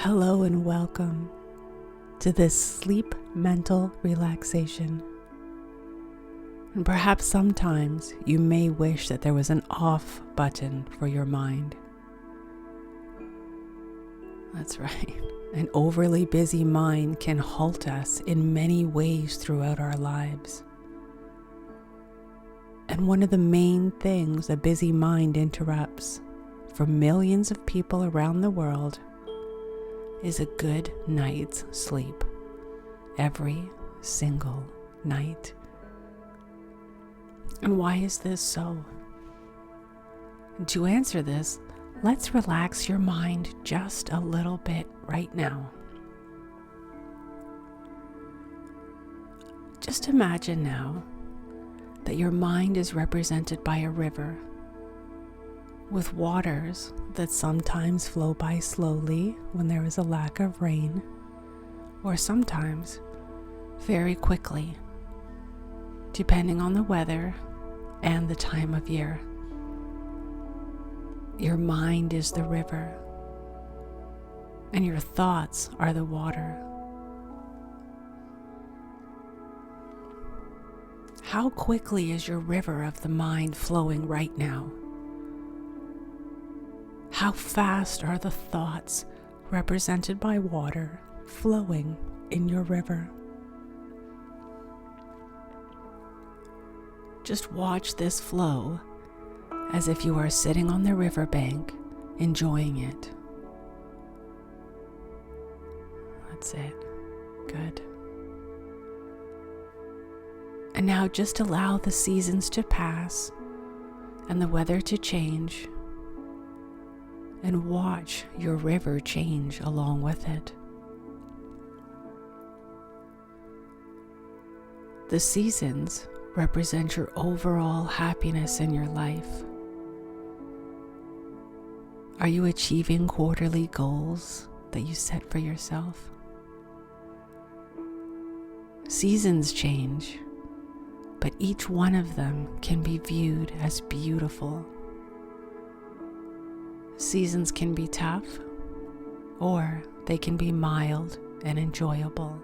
Hello and welcome to this sleep mental relaxation. And perhaps sometimes you may wish that there was an off button for your mind. That's right. An overly busy mind can halt us in many ways throughout our lives. And one of the main things a busy mind interrupts for millions of people around the world is a good night's sleep every single night. And why is this so? And to answer this, let's relax your mind just a little bit right now. Just imagine now that your mind is represented by a river with waters that sometimes flow by slowly when there is a lack of rain, or sometimes very quickly, depending on the weather and the time of year. Your mind is the river, and your thoughts are the water. How quickly is your river of the mind flowing right now? How fast are the thoughts represented by water flowing in your river? Just watch this flow as if you are sitting on the riverbank enjoying it. That's it. Good. And now just allow the seasons to pass and the weather to change, and watch your river change along with it. The seasons represent your overall happiness in your life. Are you achieving quarterly goals that you set for yourself? Seasons change, but each one of them can be viewed as beautiful. Seasons can be tough, or they can be mild and enjoyable.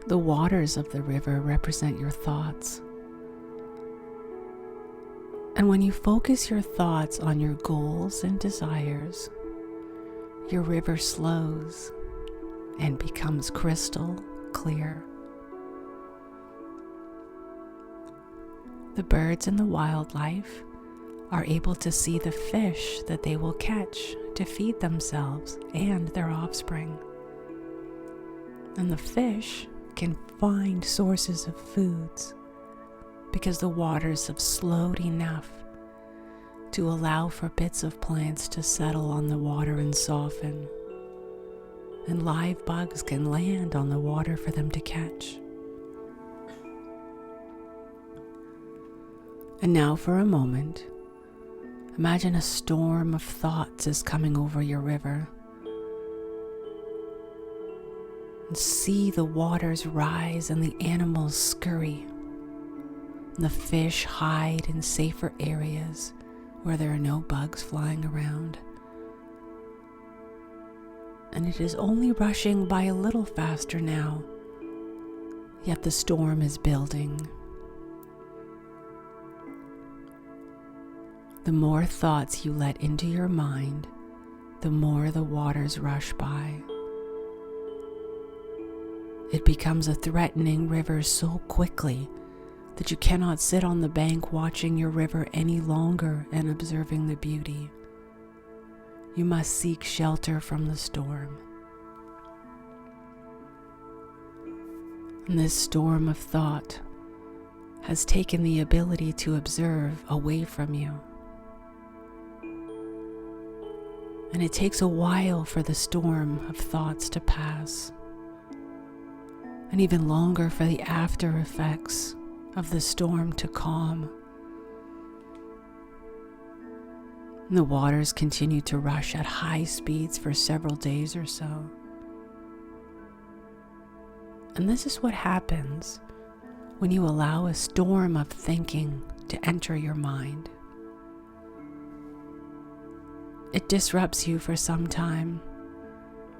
The waters of the river represent your thoughts. And when you focus your thoughts on your goals and desires, your river slows and becomes crystal clear. The birds and the wildlife are able to see the fish that they will catch to feed themselves and their offspring. And the fish can find sources of foods because the waters have slowed enough to allow for bits of plants to settle on the water and soften. And live bugs can land on the water for them to catch. And now for a moment, imagine a storm of thoughts is coming over your river. And see the waters rise and the animals scurry. And the fish hide in safer areas where there are no bugs flying around. And it is only rushing by a little faster now, yet the storm is building. The more thoughts you let into your mind, the more the waters rush by. It becomes a threatening river so quickly that you cannot sit on the bank watching your river any longer and observing the beauty. You must seek shelter from the storm. And this storm of thought has taken the ability to observe away from you. And it takes a while for the storm of thoughts to pass, and even longer for the after effects of the storm to calm. And the waters continue to rush at high speeds for several days or so. And this is what happens when you allow a storm of thinking to enter your mind. it disrupts you for some time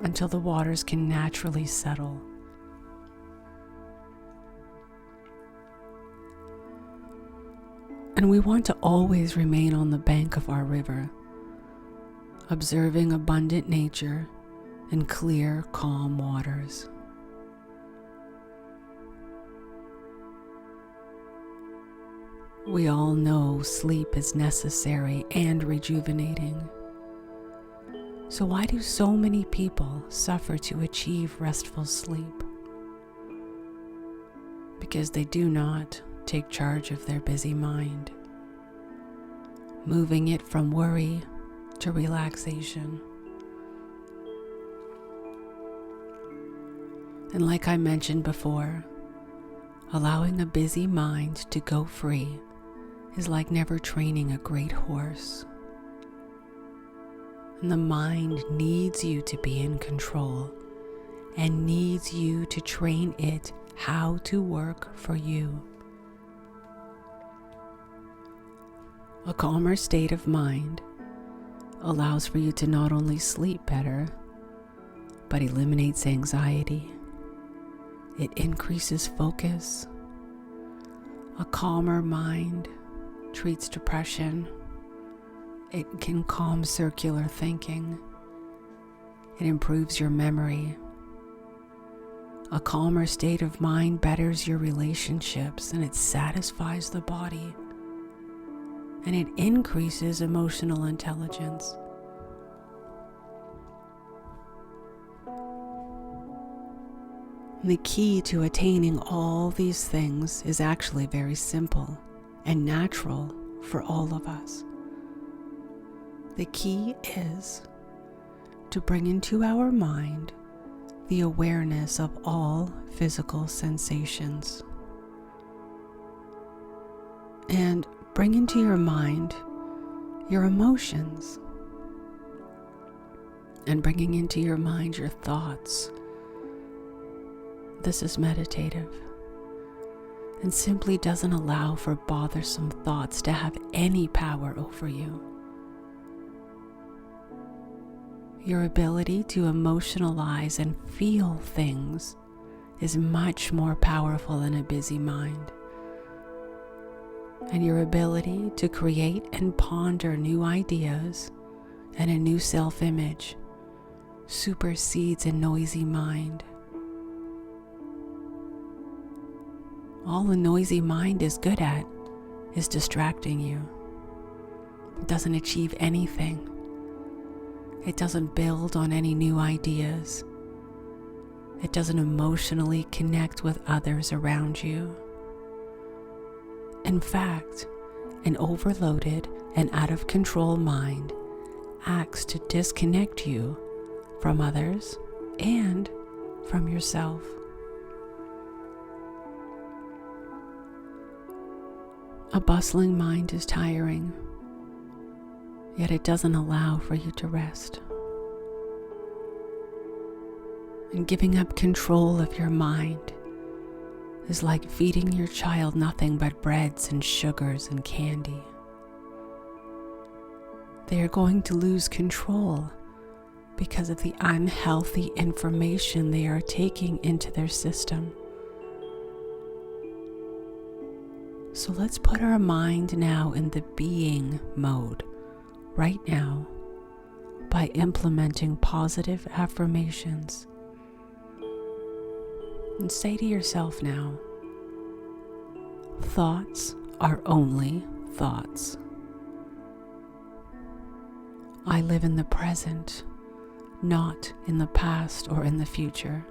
until the waters can naturally settle. And we want to always remain on the bank of our river, observing abundant nature and clear, calm waters. We all know sleep is necessary and rejuvenating. So why do so many people suffer to achieve restful sleep? Because they do not take charge of their busy mind, moving it from worry to relaxation. And like I mentioned before, allowing a busy mind to go free is like never training a great horse. And the mind needs you to be in control and needs you to train it how to work for you. A calmer state of mind allows for you to not only sleep better, but eliminates anxiety. It increases focus. A calmer mind treats depression. It can calm circular thinking. It improves your memory. A calmer state of mind betters your relationships, and it satisfies the body. And it increases emotional intelligence. The key to attaining all these things is actually very simple and natural for all of us. The key is to bring into our mind the awareness of all physical sensations. And bring into your mind your emotions. And bringing into your mind your thoughts. This is meditative and simply doesn't allow for bothersome thoughts to have any power over you. Your ability to emotionalize and feel things is much more powerful than a busy mind. And your ability to create and ponder new ideas and a new self-image supersedes a noisy mind. All a noisy mind is good at is distracting you. It doesn't achieve anything. It doesn't build on any new ideas. It doesn't emotionally connect with others around you. In fact, an overloaded and out of control mind acts to disconnect you from others and from yourself. A bustling mind is tiring, yet it doesn't allow for you to rest. And giving up control of your mind is like feeding your child nothing but breads and sugars and candy. They are going to lose control because of the unhealthy information they are taking into their system. So let's put our mind now in the being mode right now by implementing positive affirmations. And say to yourself now, thoughts are only thoughts. I live in the present, not in the past or in the future.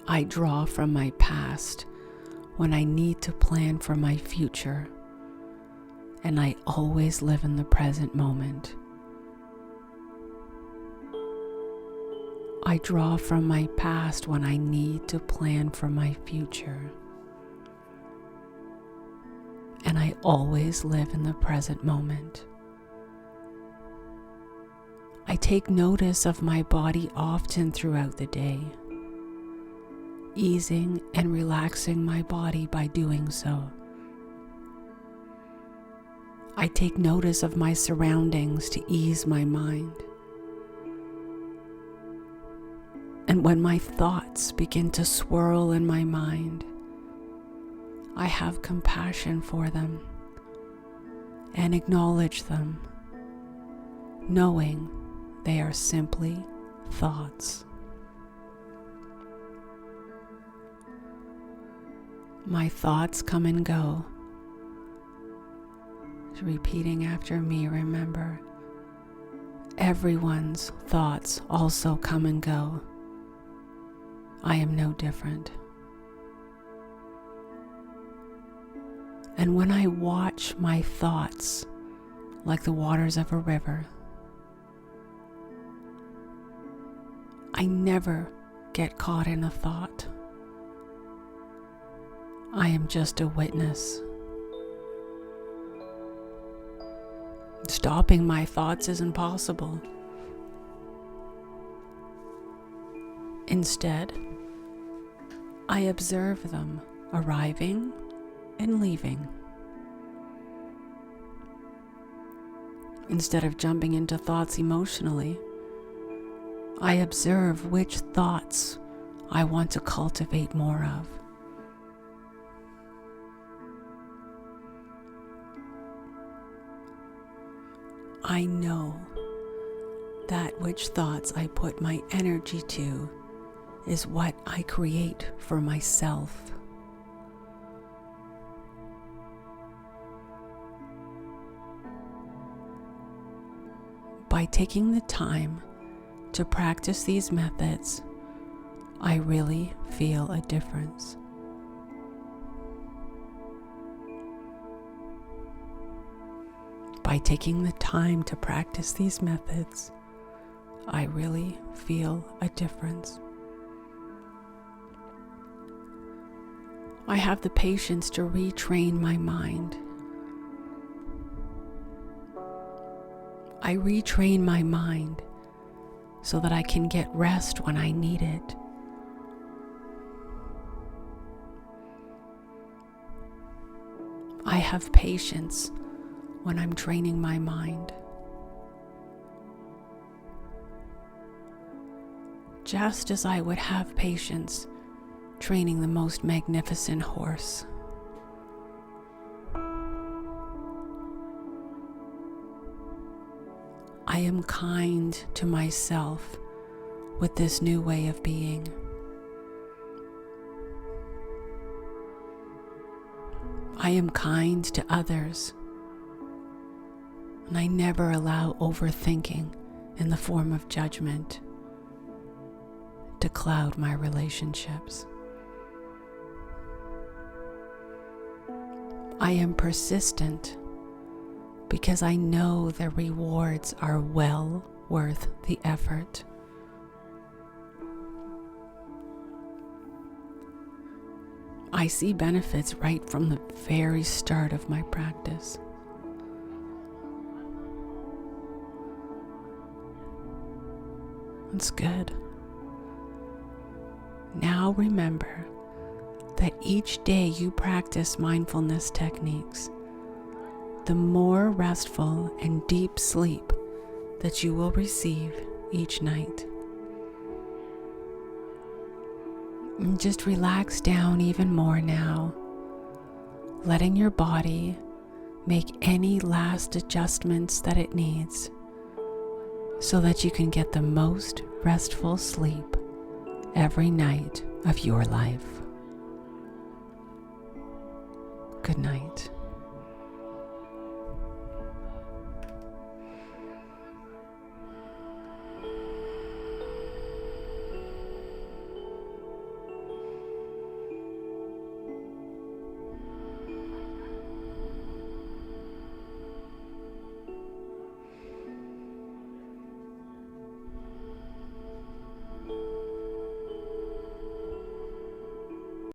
I draw from my past when I need to plan for my future, and I always live in the present moment. I draw from my past when I need to plan for my future, and I always live in the present moment. I take notice of my body often throughout the day, easing and relaxing my body by doing so. I take notice of my surroundings to ease my mind. And when my thoughts begin to swirl in my mind, I have compassion for them and acknowledge them, knowing they are simply thoughts. My thoughts come and go. Repeating after me, remember, everyone's thoughts also come and go. I am no different. And when I watch my thoughts like the waters of a river, I never get caught in a thought. I am just a witness. Stopping my thoughts is impossible. Instead, I observe them arriving and leaving. Instead of jumping into thoughts emotionally, I observe which thoughts I want to cultivate more of. I know that which thoughts I put my energy to is what I create for myself. By taking the time to practice these methods, I really feel a difference. By taking the time to practice these methods, I really feel a difference. I have the patience to retrain my mind. I retrain my mind so that I can get rest when I need it. I have patience when I'm training my mind. Just as I would have patience training the most magnificent horse. I am kind to myself with this new way of being. I am kind to others, and I never allow overthinking in the form of judgment to cloud my relationships. I am persistent because I know the rewards are well worth the effort. I see benefits right from the very start of my practice. That's good. Now remember that each day you practice mindfulness techniques, the more restful and deep sleep that you will receive each night. And just relax down even more now, letting your body make any last adjustments that it needs so that you can get the most restful sleep every night of your life. Good night.